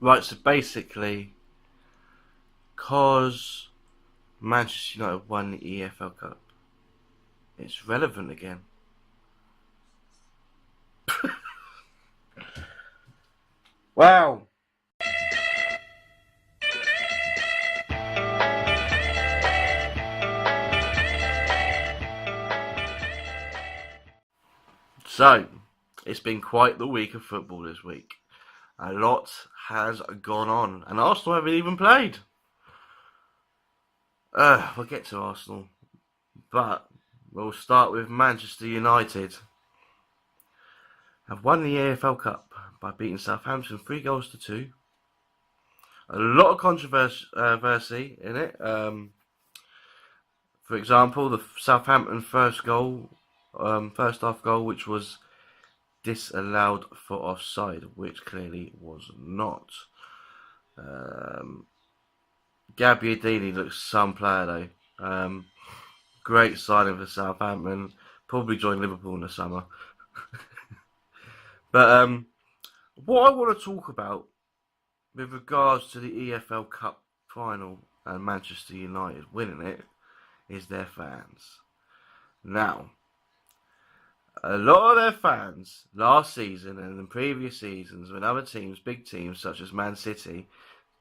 Right, so basically, because Manchester United won the EFL Cup, it's relevant again. Wow. So, it's been quite the week of football this week. A lot has gone on, and Arsenal haven't even played. We'll get to Arsenal, but we'll start with Manchester United. Have won the EFL Cup by beating Southampton 3 goals to 2. A lot of controversy in it. For example, the Southampton first half goal, which was disallowed for offside, which clearly was not. Gabbiadini looks some player though. Great signing for Southampton. Probably join Liverpool in the summer. But what I want to talk about with regards to the EFL Cup final and Manchester United winning it is their fans. Now, a lot of their fans last season and in previous seasons when other teams, big teams such as Man City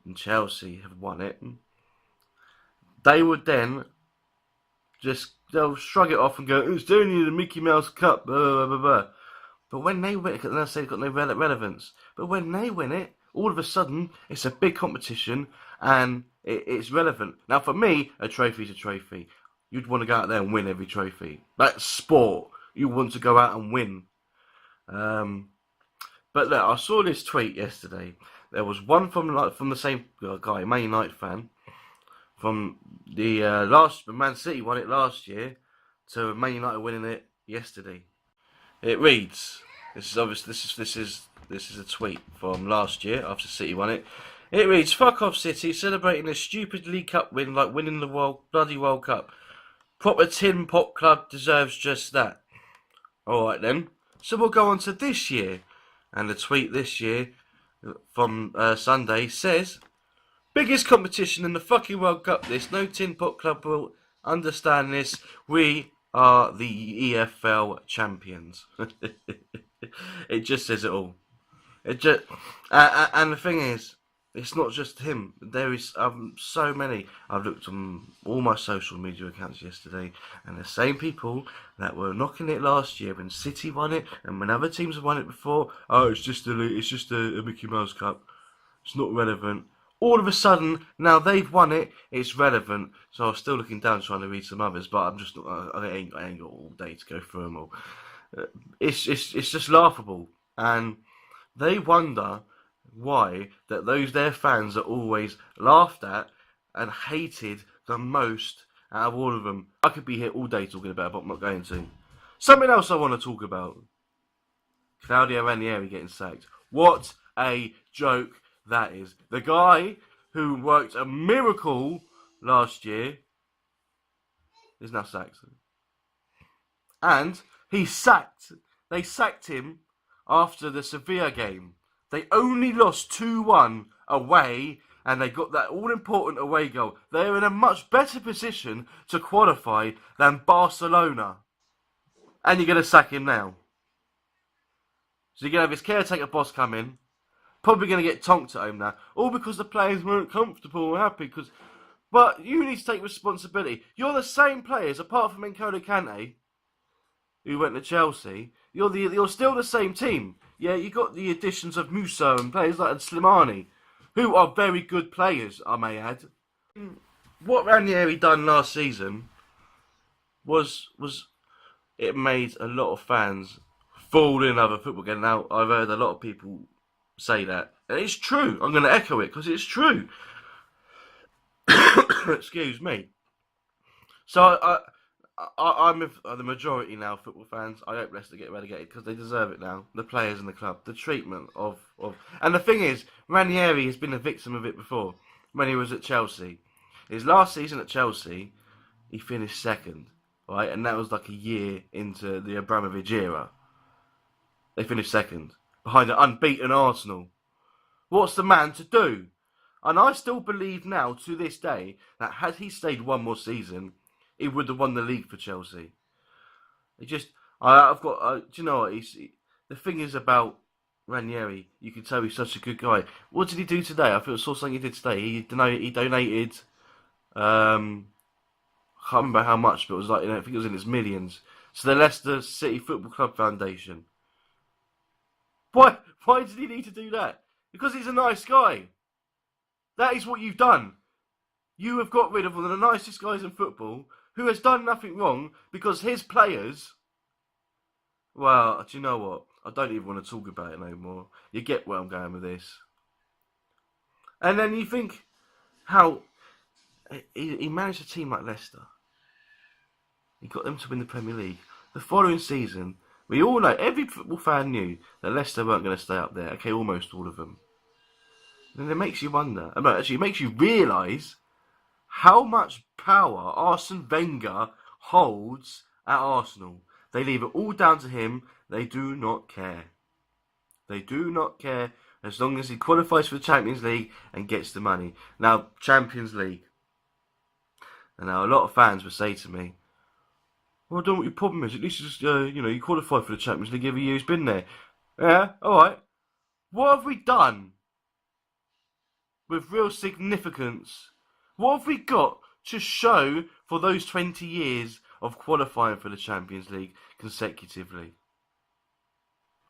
and Chelsea have won it, they would then they'll shrug it off and go, it's only the Mickey Mouse Cup, blah, blah, blah, blah. But when they win it, they'll say it's got no relevance. But when they win it, all of a sudden, it's a big competition and it's relevant. Now, for me, a trophy's a trophy. You'd want to go out there and win every trophy. That's sport. You want to go out and win. But look, I saw this tweet yesterday. There was one from the same guy, Man United fan, from the Man City won it last year to Man United winning it yesterday. It reads, this is a tweet from last year after City won it. It reads, fuck off City, celebrating a stupid League Cup win like winning the bloody World Cup. Proper tin pot club deserves just that. Alright then, so we'll go on to this year. And the tweet this year from Sunday says, biggest competition in the fucking World Cup this, no tin pot club will understand this, we are the EFL champions. It just says it all. And the thing is, it's not just him. There is so many. I've looked on all my social media accounts yesterday, and the same people that were knocking it last year when City won it, and when other teams have won it before. Oh, it's just a Mickey Mouse Cup. It's not relevant. All of a sudden, now they've won it, it's relevant. So I was still looking down trying to read some others, but I'm just I ain't got all day to go through them all. It's just laughable, and they wonder why that their fans are always laughed at and hated the most out of all of them. I could be here all day talking about it, but I'm not going to. Something else I want to talk about. Claudio Ranieri getting sacked. What a joke that is. The guy who worked a miracle last year is now sacked. And they sacked him after the Sevilla game. They only lost 2-1 away, and they got that all-important away goal. They're in a much better position to qualify than Barcelona. And you're going to sack him now. So you're going to have his caretaker boss come in, probably going to get tonked at home now, all because the players weren't comfortable or happy. But you need to take responsibility. You're the same players, apart from N'Golo Kante, who went to Chelsea. You're still the same team. Yeah, you got the additions of Musa and players like Slimani, who are very good players, I may add. What Ranieri done last season was it made a lot of fans fall in love with football again. Now, I've heard a lot of people say that, and it's true. I'm going to echo it because it's true. Excuse me. So I'm with the majority now, football fans. I hope Leicester get relegated because they deserve it now. The players in the club, the treatment of, and the thing is, Ranieri has been a victim of it before. When he was at Chelsea, his last season at Chelsea, he finished second, right, and that was like a year into the Abramovich era. They finished second behind an unbeaten Arsenal. What's the man to do? And I still believe now, to this day, that had he stayed one more season, he would have won the league for Chelsea. It just, I've got, do you know what? The thing is about Ranieri, you can tell he's such a good guy. What did he do today? I saw something he did today. He donated, I can't remember how much, but it was like, I think it was in its millions. So the Leicester City Football Club Foundation. Why? Why did he need to do that? Because he's a nice guy. That is what you've done. You have got rid of one of the nicest guys in football who has done nothing wrong because his players. Well, do you know what? I don't even want to talk about it no more. You get where I'm going with this. And then you think how he managed a team like Leicester. He got them to win the Premier League. The following season, we all know, every football fan knew that Leicester weren't going to stay up there. Okay, almost all of them. And it makes you wonder. Actually, it makes you realise how much power Arsene Wenger holds at Arsenal. They leave it all down to him. They do not care. They do not care as long as he qualifies for the Champions League and gets the money. Now, Champions League. And now a lot of fans will say to me, well, I don't know what your problem is. At least just, you qualify for the Champions League every year he's been there. Yeah, alright. What have we done with real significance? What have we got to show for those 20 years of qualifying for the Champions League consecutively?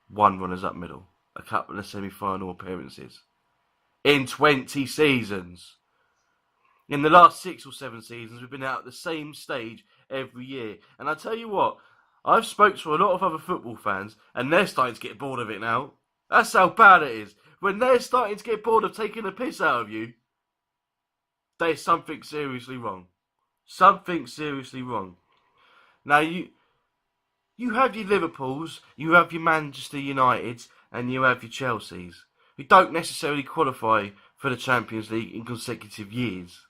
1 runners-up middle, a couple of semi-final appearances in 20 seasons. In the last 6 or 7 seasons, we've been out at the same stage every year. And I tell you what, I've spoke to a lot of other football fans, and they're starting to get bored of it now. That's how bad it is. When they're starting to get bored of taking the piss out of you, there's something seriously wrong. Something seriously wrong. Now, you have your Liverpools, you have your Manchester Uniteds, and you have your Chelseas, who don't necessarily qualify for the Champions League in consecutive years.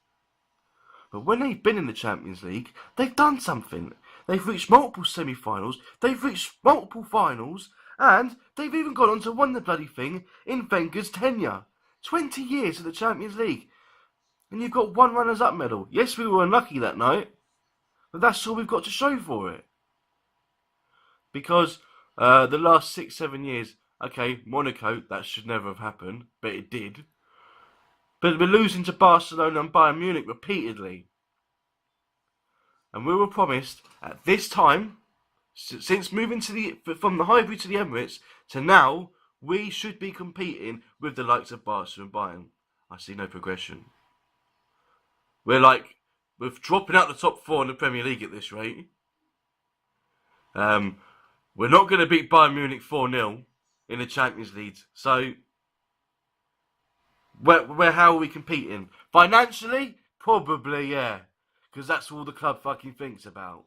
But when they've been in the Champions League, they've done something. They've reached multiple semi-finals, they've reached multiple finals, and they've even gone on to win the bloody thing in Wenger's tenure. 20 years of the Champions League. And you've got 1 runners-up medal. Yes, we were unlucky that night, but that's all we've got to show for it. Because the last 6-7 years, okay, Monaco, that should never have happened, but it did. But we're losing to Barcelona and Bayern Munich repeatedly. And we were promised, at this time, since moving from the Highbury to the Emirates, to now, we should be competing with the likes of Barca and Bayern. I see no progression. We're dropping out the top 4 in the Premier League at this rate. We're not going to beat Bayern Munich 4-0 in the Champions League. So, how are we competing? Financially? Probably, yeah. Because that's all the club fucking thinks about.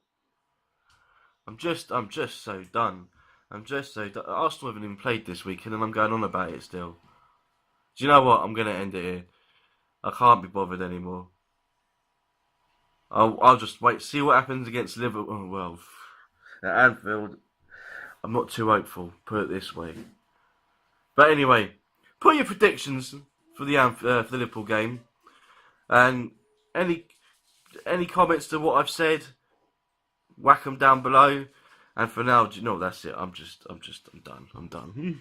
I'm just so done. Arsenal haven't even played this weekend and I'm going on about it still. Do you know what? I'm going to end it here. I can't be bothered anymore. I'll just wait, see what happens against Liverpool. Oh, well, at Anfield, I'm not too hopeful, put it this way. But anyway, put your predictions for the Liverpool game, and any comments to what I've said, whack them down below. And for now, do you know, that's it. I'm done.